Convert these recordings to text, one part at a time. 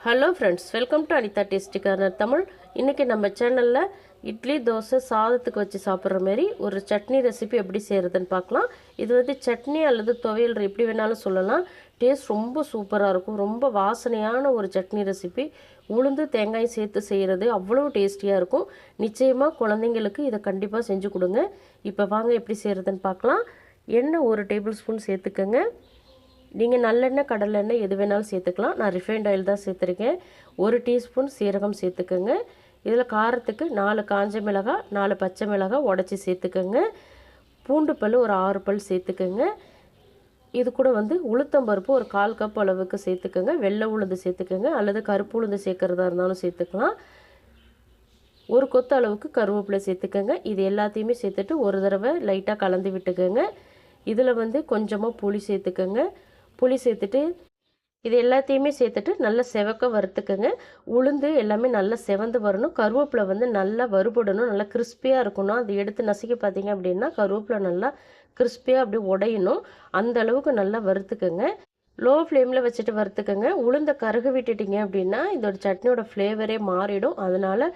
Hello friends, welcome to Anitha tasty corner Tamil. இன்றைக்கி நம்ம சேனலில் இட்லி தோசை சாதத்துக்கு வச்சு சாப்பிட்ற மாதிரி ஒரு சட்னி ரெசிபி எப்படி செய்கிறதுன்னு பார்க்கலாம். இது வந்து சட்னி அல்லது துவையல் எப்படி வேணாலும் சொல்லலாம். டேஸ்ட் ரொம்ப சூப்பராக இருக்கும். ரொம்ப வாசனையான ஒரு சட்னி ரெசிபி. உளுந்து தேங்காய் சேர்த்து செய்கிறது அவ்வளோ டேஸ்டியாக இருக்கும். நிச்சயமாக குழந்தைங்களுக்கு இதை கண்டிப்பாக செஞ்சு கொடுங்க. இப்போ வாங்க எப்படி செய்கிறதுன்னு பார்க்கலாம். எண்ணெய் 1 டேபிள் ஸ்பூன் சேர்த்துக்கங்க. நீங்கள் நல்லெண்ணெய் கடலெண்ணெய் எது வேணாலும் சேர்த்துக்கலாம். நான் ரிஃபைண்ட் ஆயில் தான் சேர்த்துருக்கேன். 1 டீஸ்பூன் சீரகம் சேர்த்துக்கோங்க. இதில் காரத்துக்கு 4 காஞ்ச மிளகாய் 4 பச்சை மிளகாய் உடச்சி சேர்த்துக்கோங்க. பூண்டு பல் ஒரு 6 பல் சேர்த்துக்கோங்க. இது கூட வந்து உளுத்தம்பருப்பு ஒரு 1/4 கப் அளவுக்கு சேர்த்துக்கோங்க. வெள்ளை உளுந்து சேர்த்துக்கோங்க அல்லது கருப்பு உளுந்து சேர்க்குறதா இருந்தாலும் சேர்த்துக்கலாம். ஒரு கொத்து அளவுக்கு கருவேப்பிலை சேர்த்துக்கோங்க. இது எல்லாத்தையுமே சேர்த்துட்டு ஒரு தடவை லைட்டாக கலந்து விட்டுக்கோங்க. இதில் வந்து கொஞ்சமாக புளி சேர்த்துக்கோங்க. புளி சேர்த்துட்டு இது எல்லாத்தையுமே சேர்த்துட்டு நல்லா செவக்க வறுத்துக்கோங்க. உளுந்து எல்லாமே நல்லா செவந்து வரணும். கருவேப்பிலை வந்து நல்லா வறுபடணும். நல்லா கிறிஸ்பியாக இருக்கணும். அது எடுத்து நசுக்கி பார்த்தீங்க அப்படின்னா கருவேப்பிலை நல்லா கிறிஸ்பியாக அப்படியே உடையணும். அந்த அளவுக்கு நல்லா வறுத்துக்கோங்க. லோ ஃப்ளேமில் வச்சுட்டு வறுத்துக்கோங்க. உளுந்தை கருக விட்டுட்டிங்க அப்படின்னா இதோட சட்னியோட ஃப்ளேவரே மாறிடும். அதனால்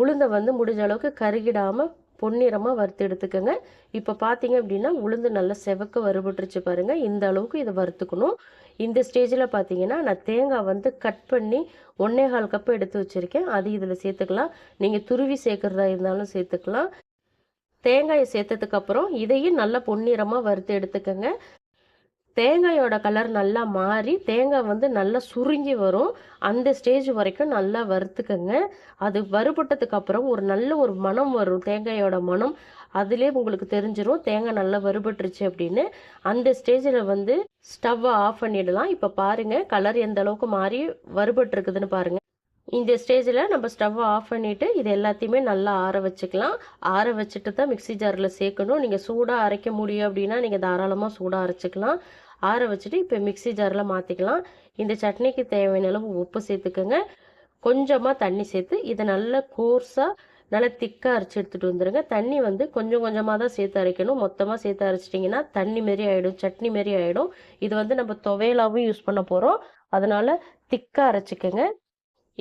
உளுந்தை வந்து முடிஞ்ச அளவுக்கு கருகிடாமல் பொன்னிறமாக வறுத்து எடுத்துக்கோங்க. இப்போ பார்த்தீங்க அப்படின்னா உளுந்து நல்லா செவக்க வறுபட்டுருச்சு பாருங்கள். இந்த அளவுக்கு இதை வறுத்துக்கணும். இந்த ஸ்டேஜில் பார்த்தீங்கன்னா நான் தேங்காய் வந்து கட் பண்ணி 1/4 கப் எடுத்து வச்சுருக்கேன். அது இதில் சேர்த்துக்கலாம். நீங்கள் துருவி சேர்க்குறதா இருந்தாலும் சேர்த்துக்கலாம். தேங்காயை சேர்த்ததுக்கப்புறம் இதையும் நல்லா பொன்னிறமாக வறுத்து எடுத்துக்கோங்க. தேங்காயோட கலர் நல்லா மாறி தேங்காய் வந்து நல்லா சுருங்கி வரும். அந்த ஸ்டேஜ் வரைக்கும் நல்லா வறுத்துக்கங்க. அது வறுபட்டதுக்கு அப்புறம் ஒரு நல்ல ஒரு மணம் வரும். தேங்காயோட மணம் அதுலேயே உங்களுக்கு தெரிஞ்சிடும் தேங்காய் நல்லா வறுபட்டுருச்சு அப்படின்னு. அந்த ஸ்டேஜில் வந்து ஸ்டவ்வை ஆஃப் பண்ணிடலாம். இப்போ பாருங்கள் கலர் எந்த அளவுக்கு மாறி வறுபட்டுருக்குதுன்னு பாருங்கள். இந்த ஸ்டேஜில் நம்ம ஸ்டவ்வை ஆஃப் பண்ணிவிட்டு இது எல்லாத்தையுமே நல்லா ஆற வச்சுக்கலாம். ஆற வச்சுட்டு தான் மிக்ஸி ஜாரில் சேர்க்கணும். நீங்கள் சூடாக அரைக்க முடியும் அப்படின்னா நீங்கள் தாராளமாக சூடாக அரைச்சிக்கலாம். ஆற வச்சுட்டு இப்போ மிக்ஸி ஜாரில் மாற்றிக்கலாம். இந்த சட்னிக்கு தேவையான அளவு உப்பு சேர்த்துக்கோங்க. கொஞ்சமாக தண்ணி சேர்த்து இதை நல்லா கோர்ஸாக நல்லா திக்காக அரைச்சி எடுத்துகிட்டு வந்துடுங்க. தண்ணி வந்து கொஞ்சம் கொஞ்சமாக தான் சேர்த்து அரைக்கணும். மொத்தமாக சேர்த்து அரைச்சிட்டிங்கன்னா தண்ணி மாரி ஆகிடும், சட்னி மாரி ஆகிடும். இது வந்து நம்ம துவையலாகவும் யூஸ் பண்ண போகிறோம். அதனால் திக்காக அரைச்சிக்கோங்க.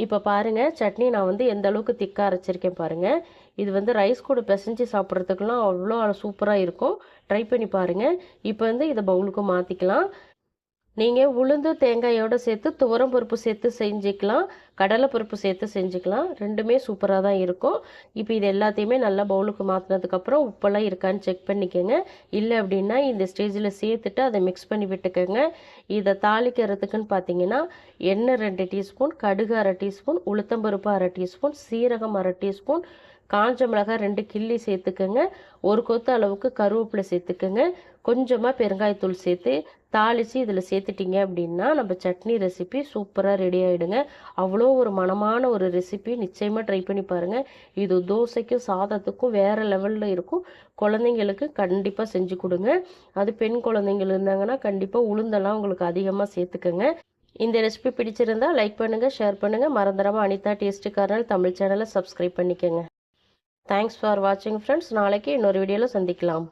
இப்போ பாருங்கள் சட்னி நான் வந்து எந்த அளவுக்கு திக்காக அரைச்சிருக்கேன் பாருங்கள். இது வந்து ரைஸ் கூட பிசைஞ்சு சாப்பிட்றதுக்கெலாம் அவ்வளோ சூப்பராக இருக்கும். ட்ரை பண்ணி பாருங்கள். இப்போ வந்து இதை பவுலுக்கு மாற்றிக்கலாம். நீங்கள் உளுந்து தேங்காயோடு சேர்த்து துவரம் பருப்பு சேர்த்து செஞ்சுக்கலாம். கடலைப்பருப்பு சேர்த்து செஞ்சுக்கலாம். ரெண்டுமே சூப்பராக தான் இருக்கும். இப்போ இது எல்லாத்தையுமே நல்லா பவுலுக்கு மாற்றினதுக்கப்புறம் உப்பெல்லாம் இருக்கான்னு செக் பண்ணிக்கோங்க. இல்லை அப்படின்னா இந்த ஸ்டேஜில் சேர்த்துட்டு அதை மிக்ஸ் பண்ணி விட்டுக்கோங்க. இதை தாளிக்கிறதுக்குன்னு பார்த்தீங்கன்னா எண்ணெய் 2 டீஸ்பூன், கடுகு 1/2 டீஸ்பூன், உளுத்தம்பருப்பு 1/2 டீஸ்பூன், சீரகம் 1/2 டீஸ்பூன், காஞ்ச மிளகாய் 2 கிள்ளி சேர்த்துக்கோங்க. ஒரு கொத்து அளவுக்கு கருவேப்பிலை சேர்த்துக்கோங்க. கொஞ்சமாக பெருங்காயத்தூள் சேர்த்து தாளித்து இதில் சேர்த்துட்டிங்க அப்படின்னா நம்ம சட்னி ரெசிபி சூப்பராக ரெடி ஆகிடுங்க. அவ்வளோ ஒரு மனமான ஒரு ரெசிபி. நிச்சயமாக ட்ரை பண்ணி பாருங்கள். இது தோசைக்கும் சாதத்துக்கும் வேறு லெவலில் இருக்கும். குழந்தைங்களுக்கு கண்டிப்பாக செஞ்சு கொடுங்க. அது பெண் குழந்தைங்கள் இருந்தாங்கன்னா கண்டிப்பாக உளுந்தெல்லாம் உங்களுக்கு அதிகமாக சேர்த்துக்கோங்க. இந்த ரெசிபி பிடிச்சிருந்தால் லைக் பண்ணுங்கள், ஷேர் பண்ணுங்கள். மறந்துடாமல் அனிதா டேஸ்டி கார்னர் தமிழ் சேனலை சப்ஸ்கிரைப் பண்ணிக்கோங்க. தேங்க்ஸ் ஃபார் வாட்சிங் ஃப்ரெண்ட்ஸ். நாளைக்கு இன்னொரு வீடியோவில் சந்திக்கலாம்.